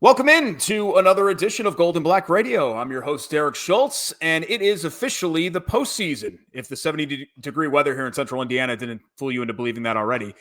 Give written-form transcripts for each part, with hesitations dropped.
Welcome in to another edition of Gold and Black Radio. I'm your host, Derek Schultz, and it is officially the postseason. If the 70-degree weather here in central Indiana didn't fool you into believing that already.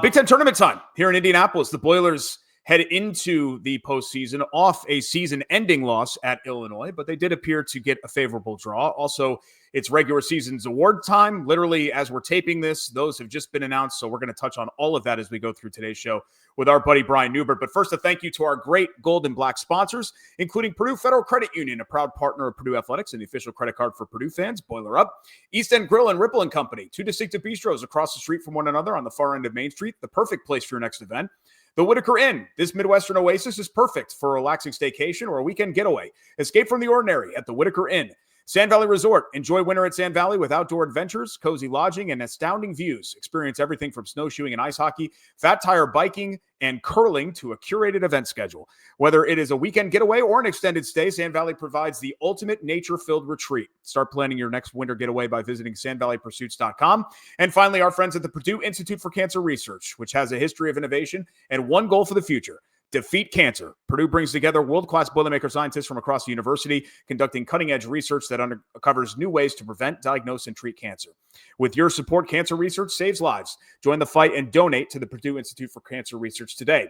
Big Ten tournament time here in Indianapolis. The Boilers head into the postseason off a season-ending loss at Illinois, but they did appear to get a favorable draw. Also, it's regular season's award time. Literally, as we're taping this, those have just been announced, so we're going to touch on all of that as we go through today's show with our buddy Brian Neubert. But first, a thank you to our great Gold and Black sponsors, including Purdue Federal Credit Union, a proud partner of Purdue Athletics and the official credit card for Purdue fans. Boiler Up, East End Grill and Ripple and Company, two distinctive bistros across the street from one another on the far end of Main Street, the perfect place for your next event. The Whitaker Inn. This Midwestern oasis is perfect for a relaxing staycation or a weekend getaway. Escape from the ordinary at the Whitaker Inn. Sand Valley Resort. Enjoy winter at Sand Valley with outdoor adventures, cozy lodging, and astounding views. Experience everything from snowshoeing and ice hockey, fat tire biking, and curling to a curated event schedule. Whether it is a weekend getaway or an extended stay, Sand Valley provides the ultimate nature-filled retreat. Start planning your next winter getaway by visiting sandvalleypursuits.com. And finally, our friends at the Purdue Institute for Cancer Research, which has a history of innovation and one goal for the future: defeat cancer. Purdue brings together world-class Boilermakers scientists from across the university, conducting cutting-edge research that uncovers new ways to prevent, diagnose, and treat cancer. With your support, cancer research saves lives. Join the fight and donate to the Purdue Institute for Cancer Research today.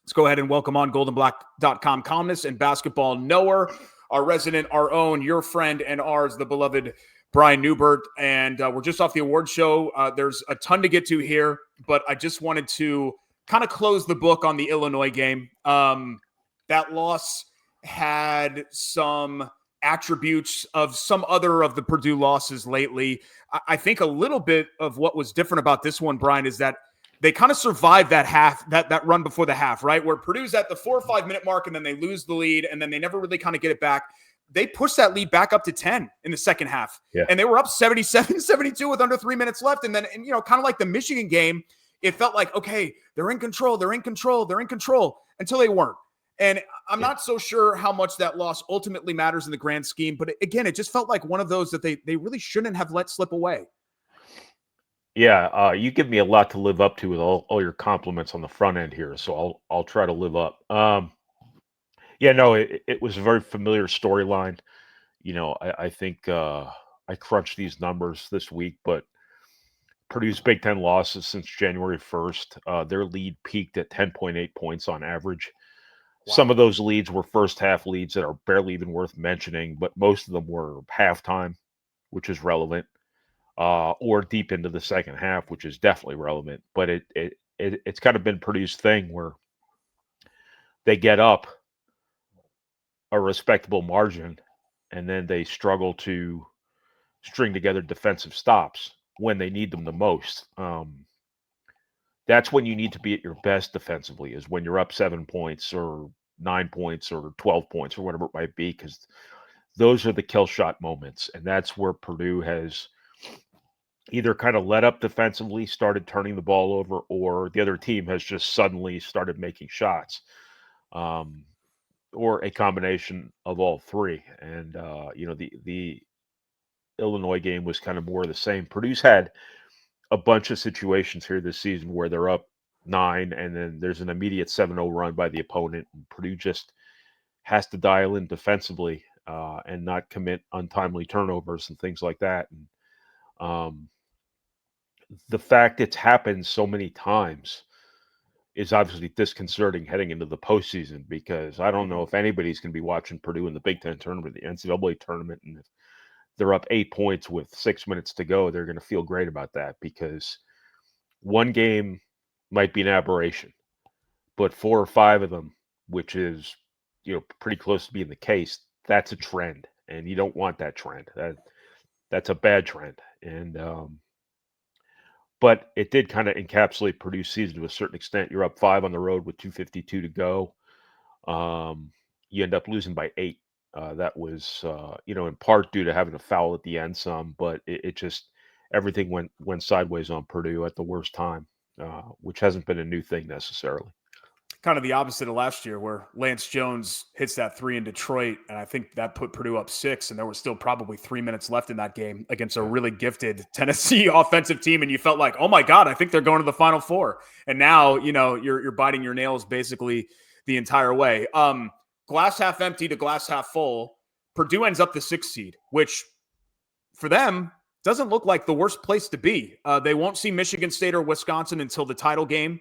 Let's go ahead and welcome on goldenblack.com columnist and basketball knower, our resident, our own, your friend and ours, the beloved Brian Neubert. And we're just off the award show. There's a ton to get to here, but I just wanted to kind of close the book on the Illinois game. That loss had some attributes of some other of the Purdue losses lately. I think a little bit of what was different about this one, Brian, is that they kind of survived that half, that run before the half, right? Where Purdue's at the 4 or 5 minute mark and then they lose the lead and then they never really kind of get it back. They pushed that lead back up to 10 in the second half. Yeah. And they were up 77-72 with under 3 minutes left. And then, kind of like the Michigan game, it felt like, okay, they're in control until they weren't. And I'm not so sure how much that loss ultimately matters in the grand scheme. But again, it just felt like one of those that they really shouldn't have let slip away. Yeah, you give me a lot to live up to with all your compliments on the front end here. So I'll try to live up. It was a very familiar storyline. I think I crunched these numbers this week, but Purdue's Big Ten losses since January 1st, their lead peaked at 10.8 points on average. Wow. Some of those leads were first half leads that are barely even worth mentioning, but most of them were halftime, which is relevant, or deep into the second half, which is definitely relevant. But it's kind of been Purdue's thing where they get up a respectable margin and then they struggle to string together defensive stops when they need them the most. That's when you need to be at your best defensively, is when you're up 7 points or 9 points or 12 points or whatever it might be, because those are the kill shot moments. And that's where Purdue has either kind of let up defensively, started turning the ball over, or the other team has just suddenly started making shots, or a combination of all three. And, the Illinois game was kind of more of the same. Purdue's had a bunch of situations here this season where they're up 9 and then there's an immediate 7-0 run by the opponent. And Purdue just has to dial in defensively and not commit untimely turnovers and things like that. And the fact it's happened so many times is obviously disconcerting heading into the postseason, because I don't know if anybody's going to be watching Purdue in the Big Ten tournament, the NCAA tournament, and if they're up 8 points with 6 minutes to go, they're going to feel great about that, because one game might be an aberration, but 4 or 5 of them, which is, pretty close to being the case, that's a trend, and you don't want that trend. That's a bad trend. And, but it did kind of encapsulate Purdue's season to a certain extent. You're up 5 on the road with 2:52 to go. You end up losing by 8. That was, in part due to having a foul at the end some, but it just, everything went sideways on Purdue at the worst time, which hasn't been a new thing necessarily. Kind of the opposite of last year, where Lance Jones hits that 3 in Detroit, and I think that put Purdue up 6, and there was still probably 3 minutes left in that game against a really gifted Tennessee offensive team, and you felt like, oh my God, I think they're going to the Final Four. And now, you're biting your nails basically the entire way. Glass half empty to glass half full. Purdue ends up the 6th seed, which for them doesn't look like the worst place to be. They won't see Michigan State or Wisconsin until the title game.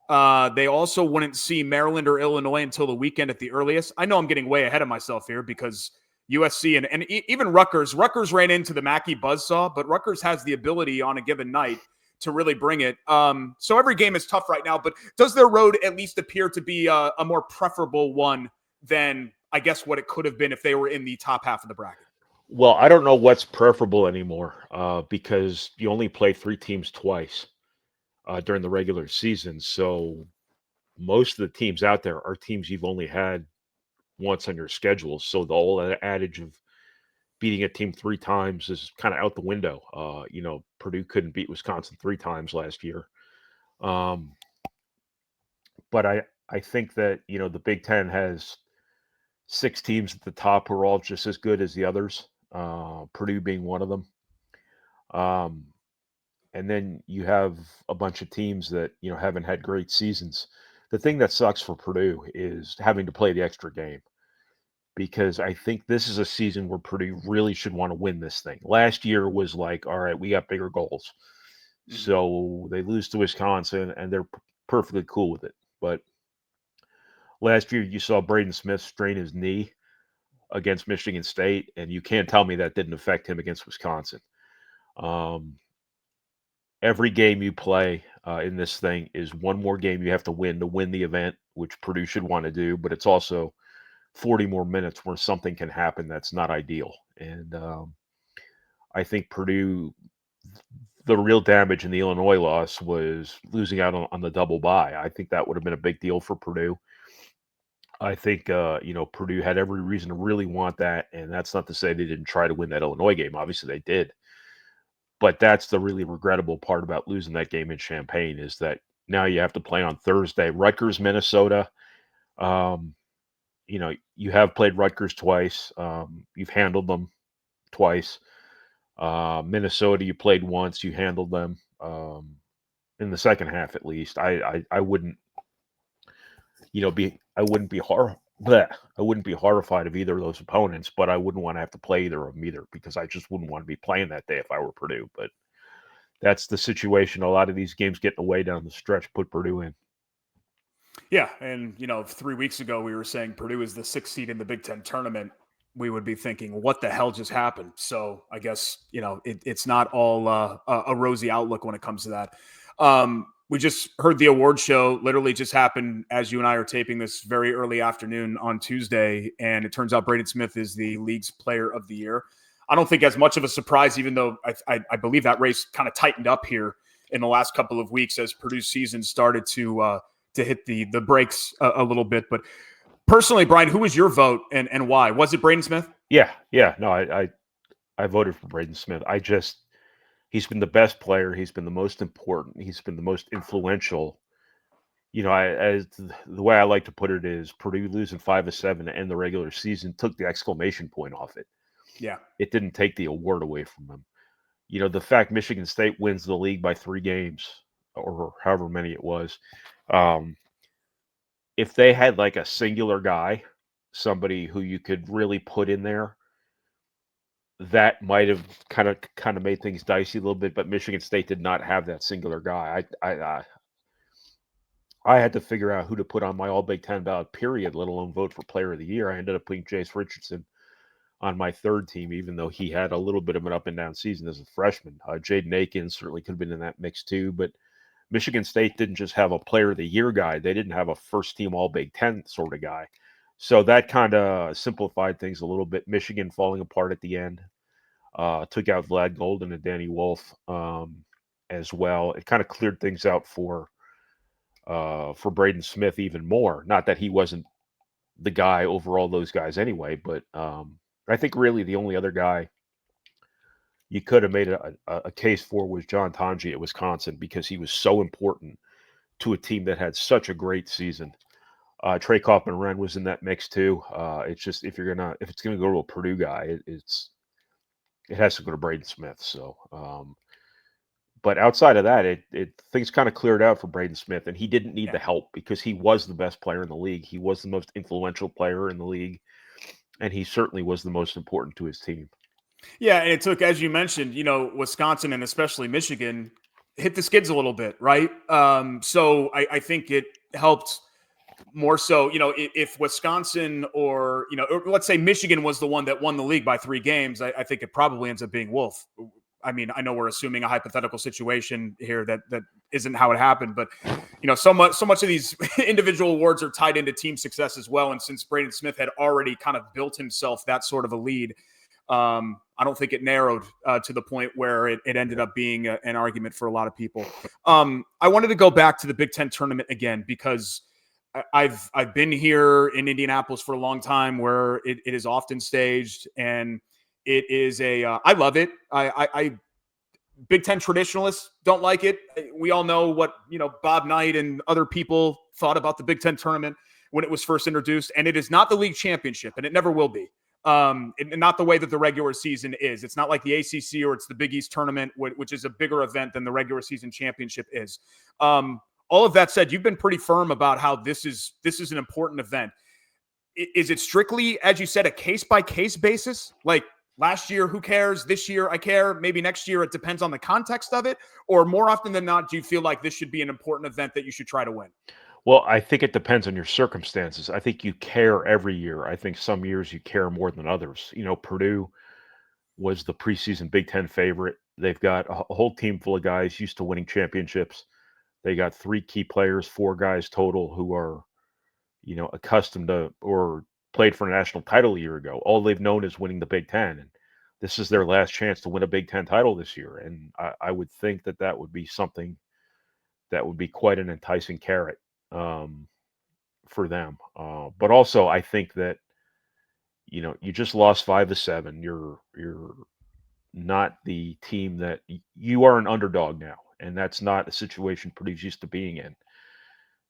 They also wouldn't see Maryland or Illinois until the weekend at the earliest. I know I'm getting way ahead of myself here because USC and even Rutgers ran into the Mackey buzzsaw, but Rutgers has the ability on a given night to really bring it. So every game is tough right now, but does their road at least appear to be a more preferable one than, I guess, what it could have been if they were in the top half of the bracket? Well, I don't know what's preferable anymore because you only play 3 teams twice during the regular season. So most of the teams out there are teams you've only had once on your schedule. So the old adage of beating a team 3 times is kind of out the window. Purdue couldn't beat Wisconsin 3 times last year. But I think that, the Big Ten has 6 teams at the top who are all just as good as the others, Purdue being one of them. And then you have a bunch of teams that, haven't had great seasons. The thing that sucks for Purdue is having to play the extra game, because I think this is a season where Purdue really should want to win this thing. Last year was like, all right, we got bigger goals. Mm-hmm. So they lose to Wisconsin, and they're perfectly cool with it. But last year you saw Braden Smith strain his knee against Michigan State, and you can't tell me that didn't affect him against Wisconsin. Every game you play in this thing is one more game you have to win the event, which Purdue should want to do, but it's also 40 more minutes where something can happen that's not ideal. And I think Purdue, the real damage in the Illinois loss was losing out on the double bye. I think that would have been a big deal for Purdue. I think, Purdue had every reason to really want that, and that's not to say they didn't try to win that Illinois game. Obviously, they did. But that's the really regrettable part about losing that game in Champaign, is that now you have to play on Thursday. Rutgers, Minnesota. You have played Rutgers twice. You've handled them twice. Minnesota, you played once. You handled them in the second half, at least. I wouldn't, I wouldn't be horrified of either of those opponents, but I wouldn't want to have to play either of them either, because I just wouldn't want to be playing that day if I were Purdue. But that's the situation. A lot of these games getting away down the stretch put Purdue in. Yeah, and 3 weeks ago we were saying Purdue is the 6th seed in the Big Ten tournament. We would be thinking, what the hell just happened? So I guess it's not all a rosy outlook when it comes to that. We just heard the award show literally just happened as you and I are taping this very early afternoon on Tuesday, and it turns out Braden Smith is the league's player of the year. I don't think as much of a surprise, even though I believe that race kind of tightened up here in the last couple of weeks as Purdue's season started to hit the brakes a little bit. But personally, Brian, who was your vote and why? Was it Braden Smith? Yeah. No, I voted for Braden Smith. He's been the best player. He's been the most important. He's been the most influential. As the way I like to put it is, Purdue losing 5 of 7 to end the regular season took the exclamation point off it. Yeah. It didn't take the award away from him. The fact Michigan State wins the league by 3 games or however many it was, if they had like a singular guy, somebody who you could really put in there, that might have kind of made things dicey a little bit. But Michigan State did not have that singular guy. I had to figure out who to put on my All Big Ten ballot, period, let alone vote for Player of the Year. I ended up putting Jace Richardson on my third team, even though he had a little bit of an up and down season as a freshman. Jaden Akins certainly could have been in that mix too, but Michigan State didn't just have a Player of the Year guy. They didn't have a first team All Big Ten sort of guy. So that kind of simplified things a little bit. Michigan falling apart at the end. Took out Vlad Golden and Danny Wolf as well. It kind of cleared things out for Braden Smith even more. Not that he wasn't the guy over all those guys anyway, but I think really the only other guy you could have made a case for was John Tonji at Wisconsin, because he was so important to a team that had such a great season. Trey Kaufman-Renn was in that mix too. It's just if it's gonna go to a Purdue guy, it has to go to Braden Smith. So, But outside of that, things kind of cleared out for Braden Smith, and he didn't need Yeah. the help because he was the best player in the league. He was the most influential player in the league, and he certainly was the most important to his team. Yeah, and it took, as you mentioned, Wisconsin and especially Michigan hit the skids a little bit, right? So I think it helped more so, if Wisconsin or let's say Michigan was the one that won the league by 3 games, I think it probably ends up being Wolf. I mean, I know we're assuming a hypothetical situation here that isn't how it happened, but so much of these individual awards are tied into team success as well. And since Braden Smith had already kind of built himself that sort of a lead, I don't think it narrowed to the point where it ended up being an argument for a lot of people. I wanted to go back to the Big Ten tournament again because I've been here in Indianapolis for a long time, where it is often staged, and it is I love it. I Big Ten traditionalists don't like it. We all know what Bob Knight and other people thought about the Big Ten tournament when it was first introduced, and it is not the league championship, and it never will be. Not the way that the regular season is. It's not like the ACC or it's the Big East tournament, which is a bigger event than the regular season championship is. All of that said, you've been pretty firm about how this is an important event. Is it strictly, as you said, a case-by-case basis? Like last year, who cares? This year, I care. Maybe next year, it depends on the context of it. Or more often than not, do you feel like this should be an important event that you should try to win? Well, I think it depends on your circumstances. I think you care every year. I think some years you care more than others. Purdue was the preseason Big Ten favorite. They've got a whole team full of guys used to winning championships. They got 3 key players, 4 guys total who are, accustomed to or played for a national title a year ago. All they've known is winning the Big Ten, and this is their last chance to win a Big Ten title this year. And I would think that would be something that would be quite an enticing carrot for them. But also, I think that you just lost 5 of 7. You're not the team that you are an underdog now, and that's not a situation Purdue's used to being in.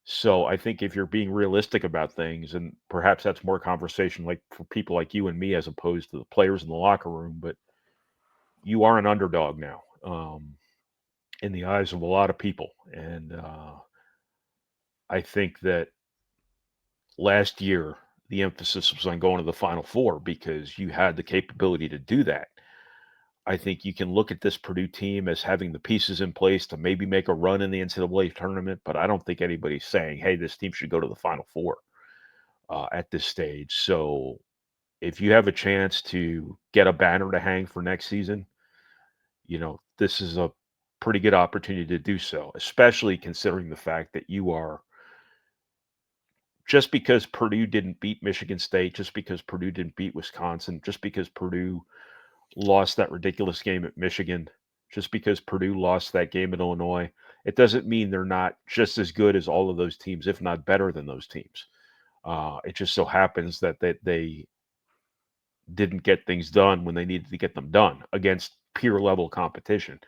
So I think if you're being realistic about things, and perhaps that's more conversation like for people like you and me as opposed to the players in the locker room, but you are an underdog now in the eyes of a lot of people. And I think that last year the emphasis was on going to the Final Four because you had the capability to do that. I think you can look at this Purdue team as having the pieces in place to maybe make a run in the NCAA tournament, but I don't think anybody's saying, hey, this team should go to the Final Four at this stage. So if you have a chance to get a banner to hang for next season, this is a pretty good opportunity to do so, especially considering the fact that you are, just because Purdue didn't beat Michigan State, just because Purdue didn't beat Wisconsin, just because Purdue lost that ridiculous game at Michigan, just because Purdue lost that game at Illinois, it doesn't mean they're not just as good as all of those teams, if not better than those teams. It just so happens that they didn't get things done when they needed to get them done against peer level competition.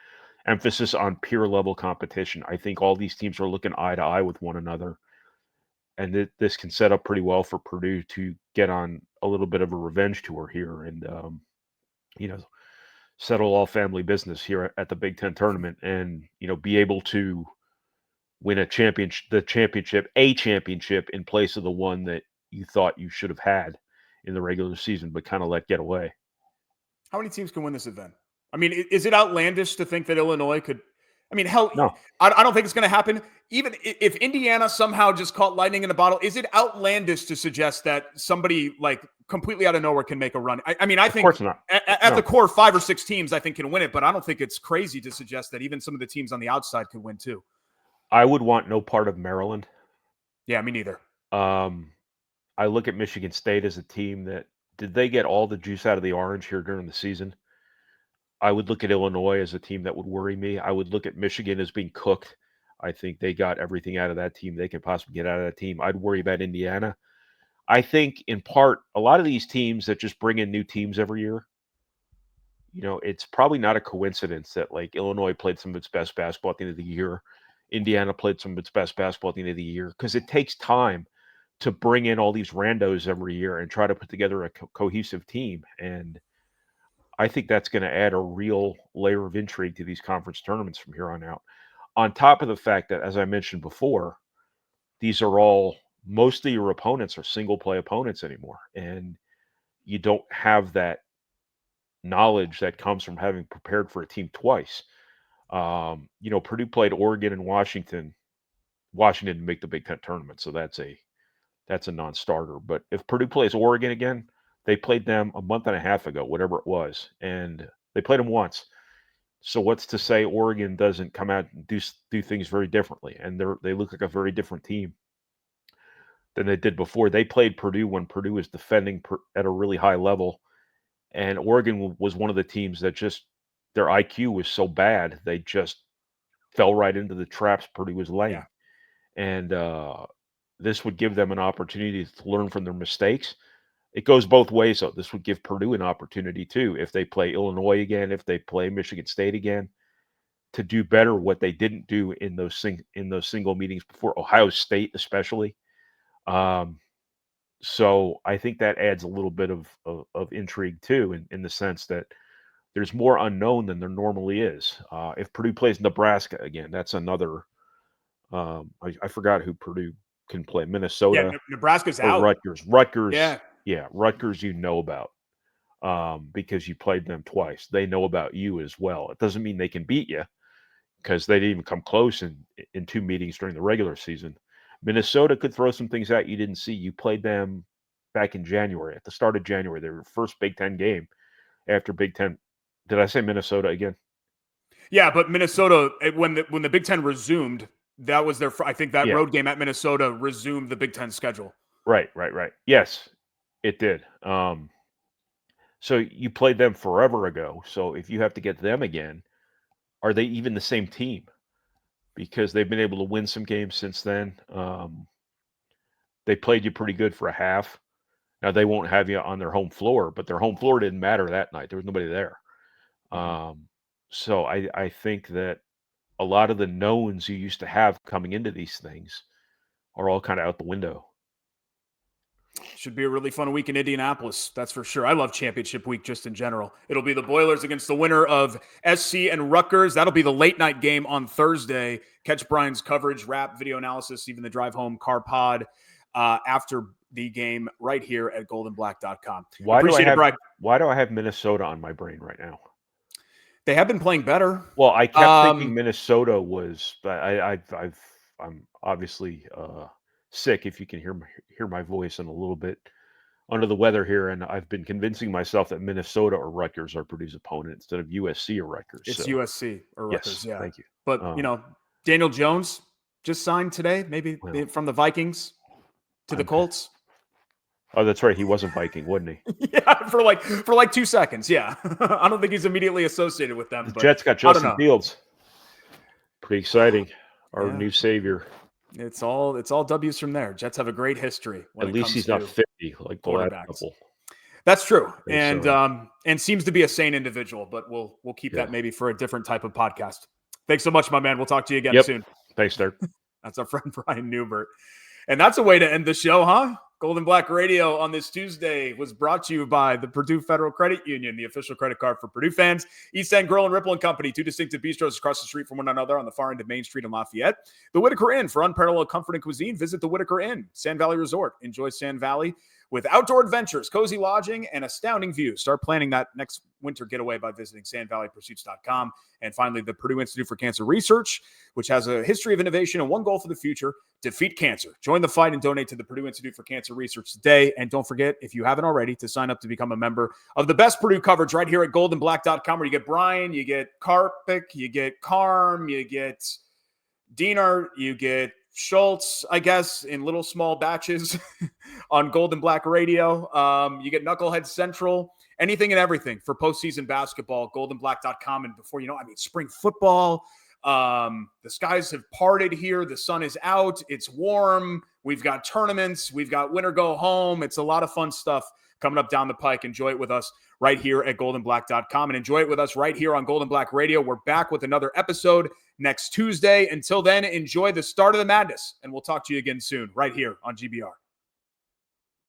Emphasis on peer level competition. I think all these teams are looking eye to eye with one another. And this can set up pretty well for Purdue to get on a little bit of a revenge tour here and, settle all family business here at the Big Ten tournament and, be able to win a championship in place of the one that you thought you should have had in the regular season, but kind of let get away. How many teams can win this event? I mean, is it outlandish to think that Illinois could? I mean, hell, No. I don't think it's going to happen. Even if Indiana somehow just caught lightning in a bottle, is it outlandish to suggest that somebody like completely out of nowhere can make a run? I mean, I think Of course not. At the core, 5 or 6 teams I think can win it, but I don't think it's crazy to suggest that even some of the teams on the outside could win too. I would want no part of Maryland. Yeah, me neither. I look at Michigan State as a team that, did they get all the juice out of the orange here during the season? I would look at Illinois as a team that would worry me. I would look at Michigan as being cooked. I think they got everything out of that team they could possibly get out of that team. I'd worry about Indiana. I think, in part, a lot of these teams that just bring in new teams every year, it's probably not a coincidence that, like, Illinois played some of its best basketball at the end of the year. Indiana played some of its best basketball at the end of the year, because it takes time to bring in all these randos every year and try to put together a cohesive team. And I think that's going to add a real layer of intrigue to these conference tournaments from here on out. On top of the fact that, as I mentioned before, these are all mostly your opponents are single play opponents anymore. And you don't have that knowledge that comes from having prepared for a team twice. Purdue played Oregon and Washington. Washington didn't make the Big Ten tournament, so that's a non-starter. But if Purdue plays Oregon again, they played them a month and a half ago, whatever it was, and they played them once. So what's to say Oregon doesn't come out and do things very differently? And they look like a very different team than they did before. They played Purdue when Purdue was defending at a really high level, and Oregon was one of the teams that just their IQ was so bad they just fell right into the traps Purdue was laying. Yeah. And this would give them an opportunity to learn from their mistakes. It goes both ways, though. This would give Purdue an opportunity, too, if they play Illinois again, if they play Michigan State again, to do better what they didn't do in those single meetings before, Ohio State especially. So I think that adds a little bit of intrigue, too, in the sense that there's more unknown than there normally is. If Purdue plays Nebraska again, that's another I forgot who Purdue can play. Minnesota. Yeah, Nebraska's or out. Rutgers. Yeah. Rutgers you know about because you played them twice. They know about you as well. It doesn't mean they can beat you because they didn't even come close in two meetings during the regular season. Minnesota could throw some things out you didn't see. You played them back in January, at the start of January. Their first Big Ten game after Big Ten. Did I say Minnesota again? Yeah, but Minnesota, when the Big Ten resumed, that was I think that road game at Minnesota resumed the Big Ten schedule. Right. Yes, it did. So you played them forever ago. So if you have to get them again, are they even the same team? Because they've been able to win some games since then. They played you pretty good for a half. Now they won't have you on their home floor, but their home floor didn't matter that night. There was nobody there. So I think that a lot of the knowns you used to have coming into these things are all kind of out the window. Should be a really fun week in Indianapolis, that's for sure. I love championship week just in general. It'll be the Boilers against the winner of SC and Rutgers. That'll be the late night game on Thursday. Catch Brian's coverage, wrap, video analysis, even the drive home car pod after the game right here at goldenblack.com. Why do I have Minnesota on my brain right now? They have been playing better. Well, I kept thinking Minnesota was. I'm obviously sick. If you can hear my voice, and a little bit under the weather here, and I've been convincing myself that Minnesota or Rutgers are Purdue's opponent instead of USC or Rutgers. It's USC or Rutgers. Yes, yeah. Thank you. But Daniel Jones just signed today, maybe from the Vikings to the Colts. Oh, that's right. He was a Viking, wasn't he? Yeah, for like 2 seconds. Yeah, I don't think he's immediately associated with them. The Jets got Justin Fields. Pretty exciting. Our new savior. It's all W's from there. Jets have a great history. At least he's not 50 like the last couple. That's true, and seems to be a sane individual. But we'll keep that maybe for a different type of podcast. Thanks so much, my man. We'll talk to you again soon. Thanks, Derek. That's our friend Brian Neubert, and that's a way to end the show, huh? Golden Black Radio on this Tuesday was brought to you by the Purdue Federal Credit Union, the official credit card for Purdue fans. East End Grill and Ripple and Company, two distinctive bistros across the street from one another on the far end of Main Street in Lafayette. The Whitaker Inn for unparalleled comfort and cuisine. Visit the Whitaker Inn. Sand Valley Resort. Enjoy Sand Valley with outdoor adventures, cozy lodging, and astounding views. Start planning that next winter getaway by visiting sandvalleypursuits.com. And finally, the Purdue Institute for Cancer Research, which has a history of innovation and one goal for the future: defeat cancer. Join the fight and donate to the Purdue Institute for Cancer Research today. And don't forget, if you haven't already, to sign up to become a member of the best Purdue coverage right here at goldenblack.com, where you get Brian, you get Karpik, you get Carm, you get Diener, you get Schultz, I guess, in little small batches on Golden Black Radio. You get Knucklehead Central, anything and everything for postseason basketball, goldenblack.com. And before you know, spring football. The skies have parted here. The sun is out. It's warm. We've got tournaments. We've got winter go home. It's a lot of fun stuff coming up down the pike. Enjoy it with us right here at goldenblack.com, and enjoy it with us right here on Golden Black Radio. We're back with another episode next Tuesday. Until then, enjoy the start of the madness, and we'll talk to you again soon right here on GBR.